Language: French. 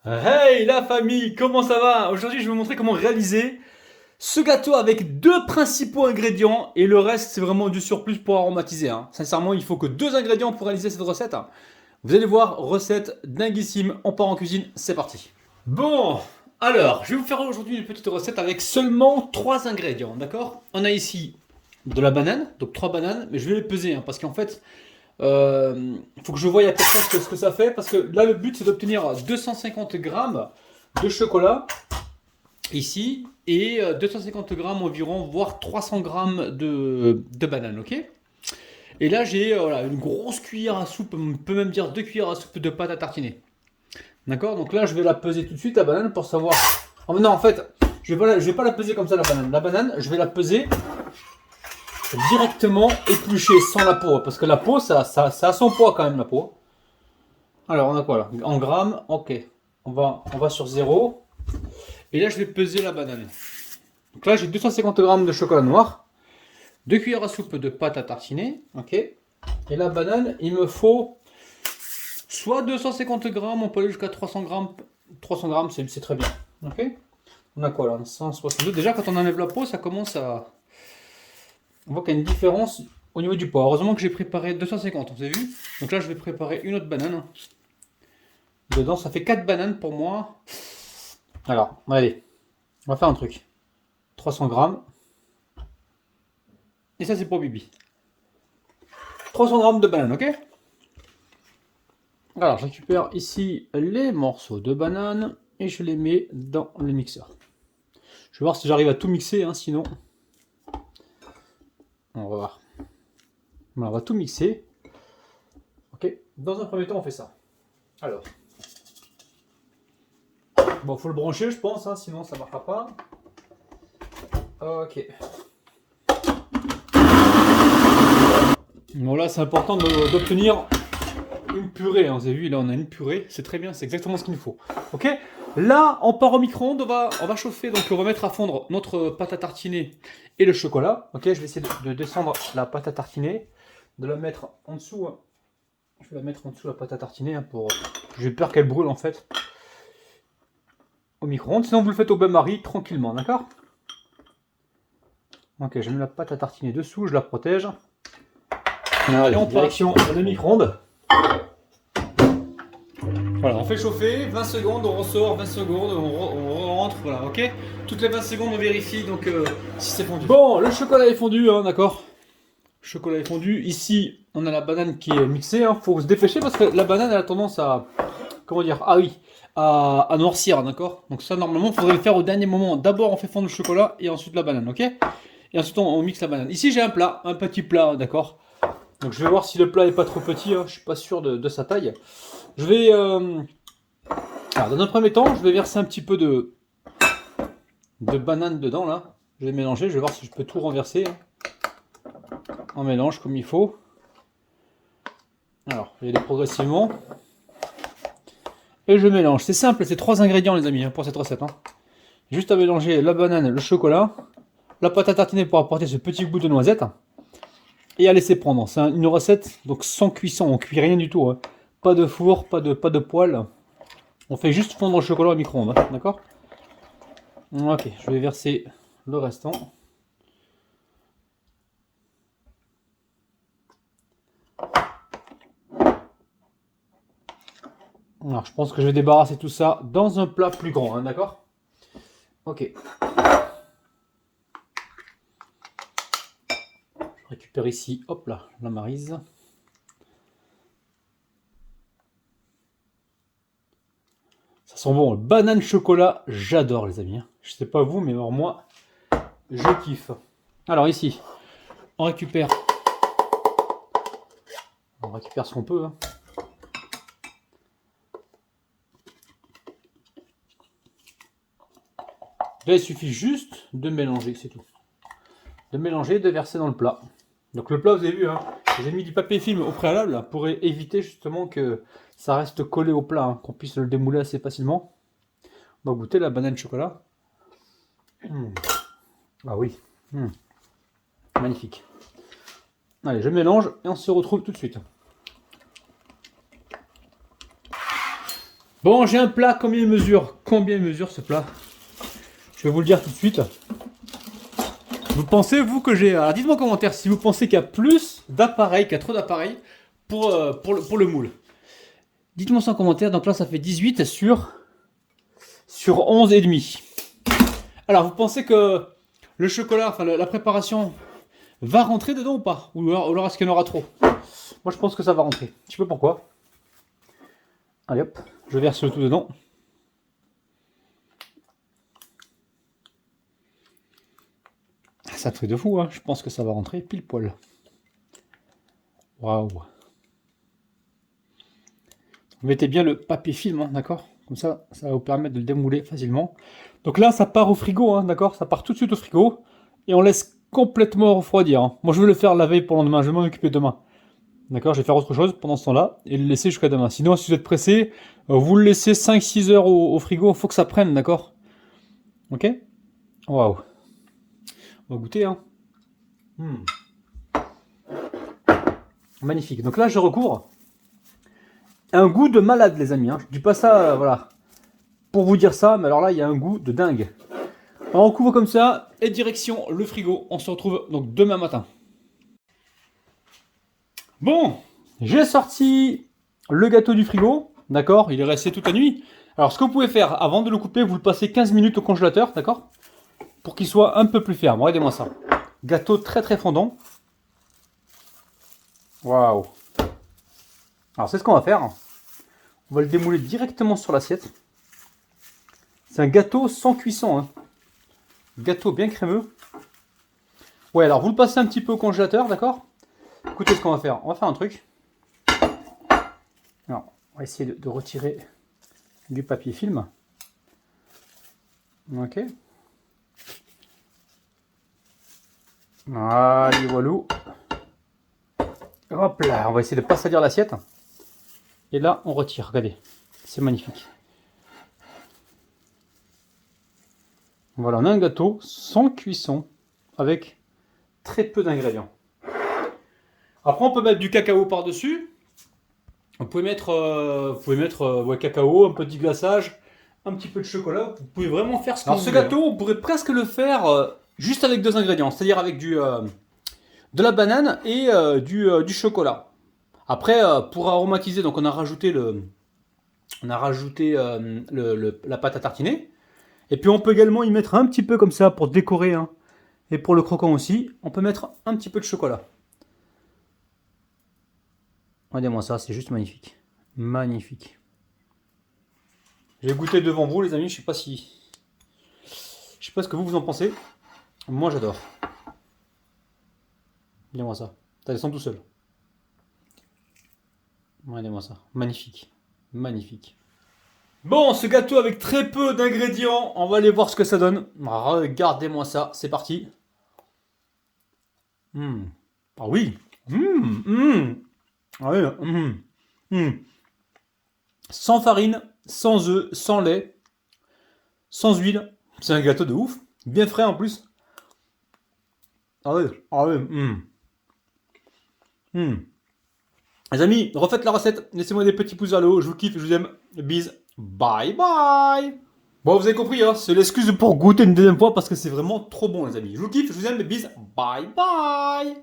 Hey la famille, comment ça va? Aujourd'hui je vais vous montrer comment réaliser ce gâteau avec deux principaux ingrédients et le reste c'est vraiment du surplus pour aromatiser, hein. Sincèrement il faut que deux ingrédients pour réaliser cette recette, hein. Vous allez voir, recette dinguissime, on part en cuisine, c'est parti. Bon, alors je vais vous faire aujourd'hui une petite recette avec seulement trois ingrédients, d'accord? On a ici de la banane, donc trois bananes, mais je vais les peser, hein, parce qu'en fait il faut que je voie à peu près ce que ça fait, parce que là le but c'est d'obtenir 250 grammes de chocolat ici et 250 grammes environ, voire 300 grammes de banane, ok? Et là j'ai voilà, une grosse cuillère à soupe, on peut même dire deux cuillères à soupe de pâte à tartiner. D'accord? Donc là je vais la peser tout de suite la banane pour savoir. Oh, non en fait, je vais pas la peser comme ça la banane. La banane, je vais la peser directement épluchée sans la peau, parce que la peau ça a son poids quand même la peau. Alors on a quoi là? En grammes, ok. On va sur 0. Et là je vais peser la banane. Donc là j'ai 250 grammes de chocolat noir, 2 cuillères à soupe de pâte à tartiner, ok. Et la banane, il me faut soit 250 grammes, on peut aller jusqu'à 300 grammes. 300 grammes c'est très bien, ok. On a quoi là? 162. Déjà quand on enlève la peau, ça commence à... On voit qu'il y a une différence au niveau du poids. Heureusement que j'ai préparé 250, on s'est vu. Donc là je vais préparer une autre banane. Dedans ça fait 4 bananes pour moi. Alors, allez, on va faire un truc. 300 grammes. Et ça, c'est pour Bibi. 300 grammes de banane, ok? Alors, je récupère ici les morceaux de banane et je les mets dans le mixeur. Je vais voir si j'arrive à tout mixer, hein, sinon... On va voir. Voilà, on va tout mixer. Ok, dans un premier temps, on fait ça. Alors. Bon, faut le brancher, je pense, hein, sinon ça ne marchera pas. Ok. Bon là c'est important d'obtenir une purée, hein. Vous avez vu là on a une purée, c'est très bien, c'est exactement ce qu'il nous faut. Ok. Là on part au micro-ondes, on va chauffer, donc on va mettre à fondre notre pâte à tartiner et le chocolat. Ok, je vais essayer de descendre la pâte à tartiner, de la mettre en dessous. Je vais la mettre en dessous la pâte à tartiner, hein, pour... J'ai peur qu'elle brûle en fait au micro-ondes, sinon vous le faites au bain-marie tranquillement, d'accord? Ok, je mets la pâte à tartiner dessous, je la protège. Allez, en direction de micro-ondes. Voilà, on fait chauffer, 20 secondes, on ressort, 20 secondes, on rentre, voilà, ok. Toutes les 20 secondes, on vérifie donc si c'est fondu. Bon, le chocolat est fondu, hein, d'accord. Le chocolat est fondu. Ici, on a la banane qui est mixée, hein. Faut se dépêcher parce que la banane, elle a tendance à... Comment dire? Ah oui, à noircir, d'accord. Donc ça, normalement, il faudrait le faire au dernier moment. D'abord, on fait fondre le chocolat et ensuite la banane, ok. Et ensuite, on mixe la banane. Ici, j'ai un plat, un petit plat, d'accord. Donc je vais voir si le plat est pas trop petit, hein. Je suis pas sûr de sa taille. Je vais... Alors, dans un premier temps, je vais verser un petit peu de banane dedans, là. Je vais mélanger, je vais voir si je peux tout renverser, hein. On mélange comme il faut. Alors, je vais aller progressivement. Et je mélange. C'est simple, c'est trois ingrédients, les amis, hein, pour cette recette, hein. Juste à mélanger la banane, le chocolat, la pâte à tartiner pour apporter ce petit goût de noisette. Et à laisser prendre. C'est une recette donc sans cuisson, on cuit rien du tout, hein. Pas de four, pas de poêle. On fait juste fondre le chocolat au micro-ondes, hein, d'accord? Ok, je vais verser le restant. Alors, je pense que je vais débarrasser tout ça dans un plat plus grand, hein, d'accord? Ok. Je récupère ici, hop là, la maryse. Ça sent bon, banane chocolat, j'adore les amis, hein. Je sais pas vous, mais alors moi, je kiffe. Alors ici, on récupère ce qu'on peut, hein. Là, il suffit juste de mélanger, c'est tout. De mélanger, de verser dans le plat. Donc le plat, vous avez vu, hein, j'ai mis du papier film au préalable là, pour éviter justement que ça reste collé au plat, hein, qu'on puisse le démouler assez facilement. On va goûter la banane chocolat. Ah oui, magnifique. Allez, je mélange et on se retrouve tout de suite. Bon, j'ai un plat, combien il mesure? Combien il mesure ce plat? Je vais vous le dire tout de suite. Vous pensez, vous, que j'ai... Alors dites-moi en commentaire si vous pensez qu'il y a plus d'appareils, qu'il y a trop d'appareils pour le moule. Dites-moi ça en commentaire, donc là ça fait 18 sur 11 et demi. Alors vous pensez que le chocolat, enfin la préparation va rentrer dedans ou pas? Ou alors est-ce qu'il y en aura trop? Moi je pense que ça va rentrer. Je sais pas pourquoi. Allez hop, je verse le tout dedans. Ça te fait de fou, hein. Je pense que ça va rentrer pile poil. Waouh. Vous mettez bien le papier film, hein, d'accord? Comme ça va vous permettre de le démouler facilement. Donc là, ça part au frigo, hein, d'accord? Ça part tout de suite au frigo. Et on laisse complètement refroidir, hein. Moi, je vais le faire la veille pour le lendemain. Je vais m'en occuper demain. D'accord? Je vais faire autre chose pendant ce temps-là et le laisser jusqu'à demain. Sinon, si vous êtes pressé, vous le laissez 5-6 heures au frigo. Il faut que ça prenne, d'accord? Ok? Waouh. On va goûter, hein. Magnifique. Donc là, je recouvre. Un goût de malade, les amis, hein. Je dis pas ça, voilà, pour vous dire ça, mais alors là, il y a un goût de dingue. On recouvre comme ça, et direction le frigo. On se retrouve donc demain matin. Bon, j'ai sorti le gâteau du frigo, d'accord? Il est resté toute la nuit. Alors, ce que vous pouvez faire, avant de le couper, vous le passez 15 minutes au congélateur, d'accord? Pour qu'il soit un peu plus ferme. Regardez-moi ça. Gâteau très très fondant. Waouh. Alors, c'est ce qu'on va faire. On va le démouler directement sur l'assiette. C'est un gâteau sans cuisson, hein. Gâteau bien crémeux. Ouais, alors vous le passez un petit peu au congélateur, d'accord? Écoutez ce qu'on va faire. On va faire un truc. Alors, on va essayer de retirer du papier film. Ok. Allez, voilà. Hop là, on va essayer de ne pas salir l'assiette. Et là, on retire. Regardez, c'est magnifique. Voilà, on a un gâteau sans cuisson avec très peu d'ingrédients. Après, on peut mettre du cacao par-dessus. Vous pouvez mettre, ouais, cacao, un petit glaçage, un petit peu de chocolat. Vous pouvez vraiment faire ce que vous voulez. Alors, ce gâteau, on pourrait presque le faire juste avec deux ingrédients, c'est-à-dire avec de la banane et du chocolat. Après, pour aromatiser, donc on a rajouté la pâte à tartiner. Et puis on peut également y mettre un petit peu comme ça pour décorer, hein. Et pour le croquant aussi, on peut mettre un petit peu de chocolat. Regardez-moi ça, c'est juste magnifique. Magnifique. J'ai goûté devant vous les amis, je sais pas ce que vous en pensez. Moi j'adore. Regardez-moi ça. Ça descend tout seul. Regardez-moi ça. Magnifique. Magnifique. Bon, ce gâteau avec très peu d'ingrédients, on va aller voir ce que ça donne. Regardez-moi ça, c'est parti. Ah oui. Ah oui. Sans farine, sans œufs, sans lait, sans huile. C'est un gâteau de ouf. Bien frais en plus. Ah oui. Ah oui. Les amis, refaites la recette. Laissez-moi des petits pouces vers le haut. Je vous kiffe, je vous aime. Bis. Bye bye. Bon, vous avez compris, hein, c'est l'excuse pour goûter une deuxième fois parce que c'est vraiment trop bon, les amis. Je vous kiffe, je vous aime. Bis. Bye bye.